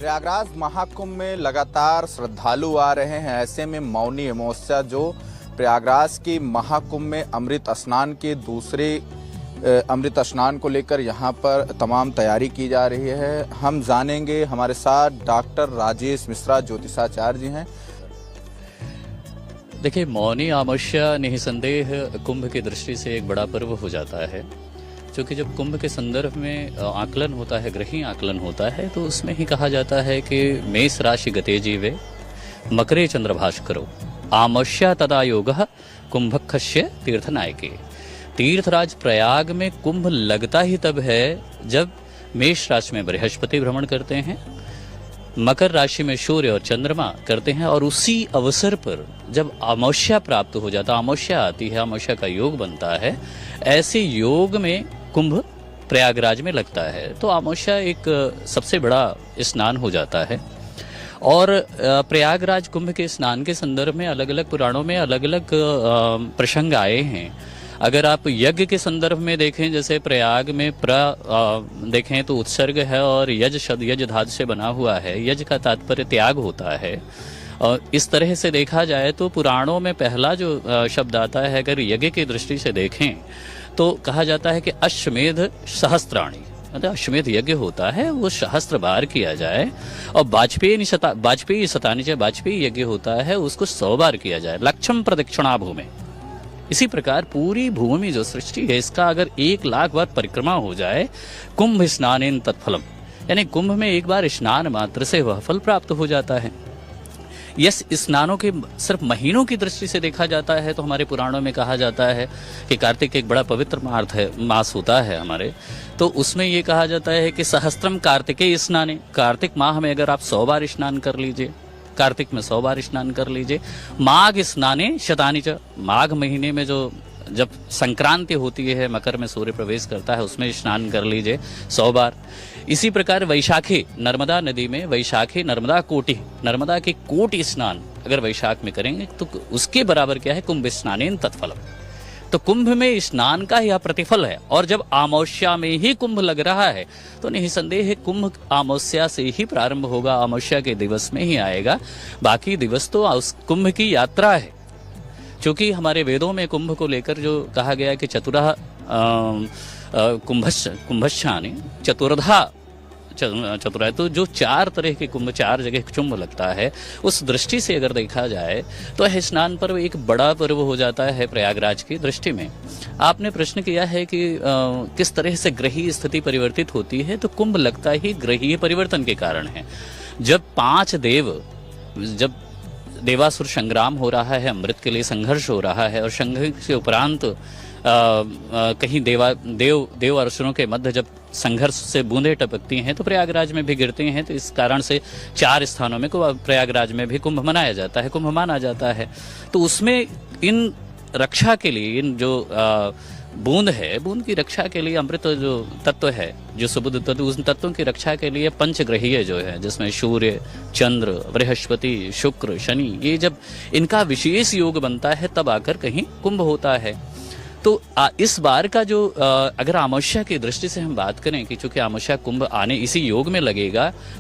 प्रयागराज महाकुंभ में लगातार श्रद्धालु आ रहे हैं। ऐसे में मौनी अमावस्या जो प्रयागराज की महाकुंभ में अमृत स्नान के दूसरे अमृत स्नान को लेकर यहाँ पर तमाम तैयारी की जा रही है। हम जानेंगे, हमारे साथ डॉक्टर राजेश मिश्रा ज्योतिषाचार्य जी हैं। देखिए, मौनी अमावस्या निसंदेह कुंभ की दृष्टि से एक बड़ा पर्व हो जाता है, क्योंकि जब कुंभ के संदर्भ में आकलन होता है, ग्रही आकलन होता है, तो उसमें ही कहा जाता है कि मेष राशि गते जीवे मकरे चंद्रभास्करो अमावस्या तदा योगः कुंभकस्य तीर्थनायके। तीर्थराज प्रयाग में कुंभ लगता ही तब है जब मेष राशि में बृहस्पति भ्रमण करते हैं, मकर राशि में सूर्य और चंद्रमा करते हैं, और उसी अवसर पर जब अमावस्या प्राप्त हो जाता, अमावस्या आती है, अमावस्या का योग बनता है, ऐसे योग में कुंभ प्रयागराज में लगता है। तो अमावस्या एक सबसे बड़ा स्नान हो जाता है। और प्रयागराज कुंभ के स्नान के संदर्भ में अलग अलग पुराणों में अलग अलग प्रसंग आए हैं। अगर आप यज्ञ के संदर्भ में देखें, जैसे प्रयाग में देखें तो उत्सर्ग है और यज शब्द यज धातु से बना हुआ है। यज का तात्पर्य त्याग होता है। और इस तरह से देखा जाए तो पुराणों में पहला जो शब्द आता है, अगर यज्ञ की दृष्टि से देखें तो कहा जाता है कि अश्वमेध सहस्त्राणी, मतलब अश्वमेध यज्ञ होता है, वो सहस्त्र बार किया जाए। और वाजपेयी यज्ञ होता है, उसको 100 बार किया जाए। लक्षम प्रदक्षिणा भूमि। इसी प्रकार पूरी भूमि जो सृष्टि है, इसका अगर 1,00,000 बार परिक्रमा हो जाए, कुंभ स्नानेन तत्फलम, यानी कुंभ में एक बार स्नान मात्र से वह फल प्राप्त हो जाता है। यस, स्नानों के सिर्फ महीनों की दृष्टि से देखा जाता है तो हमारे पुराणों में कहा जाता है कि कार्तिक एक बड़ा पवित्र मास होता है हमारे, तो उसमें ये कहा जाता है कि सहस्त्रम कार्तिके स्नाने। कार्तिक माह में अगर आप 100 बार स्नान कर लीजिए, कार्तिक में 100 बार स्नान कर लीजिए। माघ स्नाने शतानि च, माघ महीने में जब संक्रांति होती है, मकर में सूर्य प्रवेश करता है, उसमें स्नान कर लीजिए 100 बार। इसी प्रकार वैशाखी नर्मदा नदी में, वैशाखी नर्मदा की कोटि स्नान अगर वैशाख में करेंगे तो उसके बराबर क्या है, कुंभ स्नानेन तत्फलम। तो कुंभ में स्नान का यह प्रतिफल है। और जब अमावस्या में ही कुंभ लग रहा है तो निसंदेह कुंभ अमावस्या से ही प्रारंभ होगा, अमावस्या के दिवस में ही आएगा। बाकी दिवस तो उस कुंभ की यात्रा है। क्योंकि हमारे वेदों में कुंभ को लेकर जो कहा गया है कि चतुरः कुंभश्चानि चतुर्धा चतुराय, तो जो 4 तरह के कुंभ, 4 जगह कुंभ लगता है, उस दृष्टि से अगर देखा जाए तो यह स्नान पर्व एक बड़ा पर्व हो जाता है प्रयागराज की दृष्टि में। आपने प्रश्न किया है कि किस तरह से ग्रहीय स्थिति परिवर्तित होती है, तो कुंभ लगता ही ग्रहीय परिवर्तन के कारण है। जब देवासुर संग्राम हो रहा है, अमृत के लिए संघर्ष हो रहा है, और संघर्ष के उपरांत कहीं देव और असुरों के मध्य जब संघर्ष से बूंदें टपकती हैं तो प्रयागराज में भी गिरते हैं। तो इस कारण से 4 स्थानों में प्रयागराज में भी कुंभ मनाया जाता है, कुंभ माना जाता है। तो उसमें इन रक्षा के लिए, इन जो बूंद है, बूंद की रक्षा के लिए अमृत जो तत्व है, जो सुबुद्ध तत्व, उन तत्वों की रक्षा के लिए पंचग्रहीय जो है, जिसमें सूर्य, चंद्र, बृहस्पति, शुक्र, शनि, ये जब इनका विशेष योग बनता है तब आकर कहीं कुंभ होता है। तो इस बार का जो अगर अमावस्या की दृष्टि से हम बात करें कि चूंकि अमावस्या कुंभ आने इसी योग में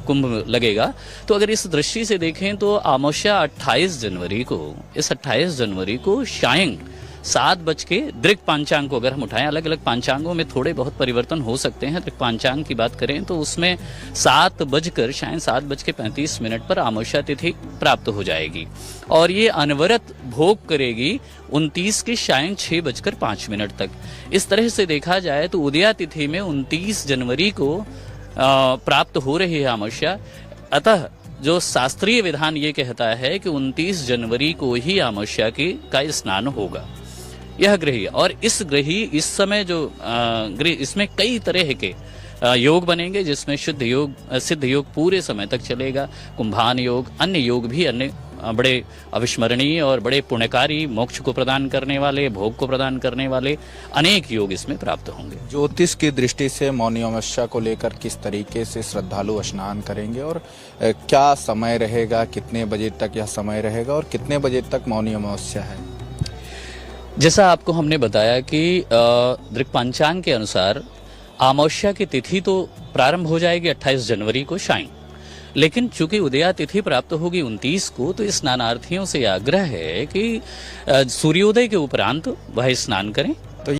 कुंभ लगेगा, तो अगर इस दृष्टि से देखें तो अमावस्या 28 जनवरी को शायं 7 बज के दृक पांचांग को अगर हम उठाएं, अलग अलग पांचांगों में थोड़े बहुत परिवर्तन हो सकते हैं। दृक पांचांग की बात करें तो उसमें 7 बज के 35 मिनट पर अमावस्या तिथि प्राप्त हो जाएगी, और ये अनवरत भोग करेगी 29 के शायं 6:05 तक। इस तरह से देखा जाए तो उदया तिथि में 29 जनवरी को प्राप्त हो रही है अमावस्या। अतः जो शास्त्रीय विधान ये कहता है कि 29 जनवरी को ही अमावस्या का स्नान होगा। यह ग्रही, और इस समय जो इसमें कई तरह के योग बनेंगे, जिसमें सिद्ध योग पूरे समय तक चलेगा। कुंभान योग, अन्य योग भी अन्य बड़े अविस्मरणीय और बड़े पुण्यकारी, मोक्ष को प्रदान करने वाले, भोग को प्रदान करने वाले अनेक योग इसमें प्राप्त होंगे। ज्योतिष की दृष्टि से मौनी अमावस्या को लेकर किस तरीके से श्रद्धालु स्नान करेंगे, और क्या समय रहेगा, कितने बजे तक यह समय रहेगा, और कितने बजे तक मौनी अमावस्या है? जैसा आपको हमने बताया कि दृक पंचांग के अनुसार अमावस्या की तिथि तो प्रारंभ हो जाएगी 28 जनवरी को शायं, लेकिन चूंकि उदया तिथि प्राप्त होगी 29 को, तो स्नानार्थियों से आग्रह है कि सूर्योदय के उपरांत वह स्नान करें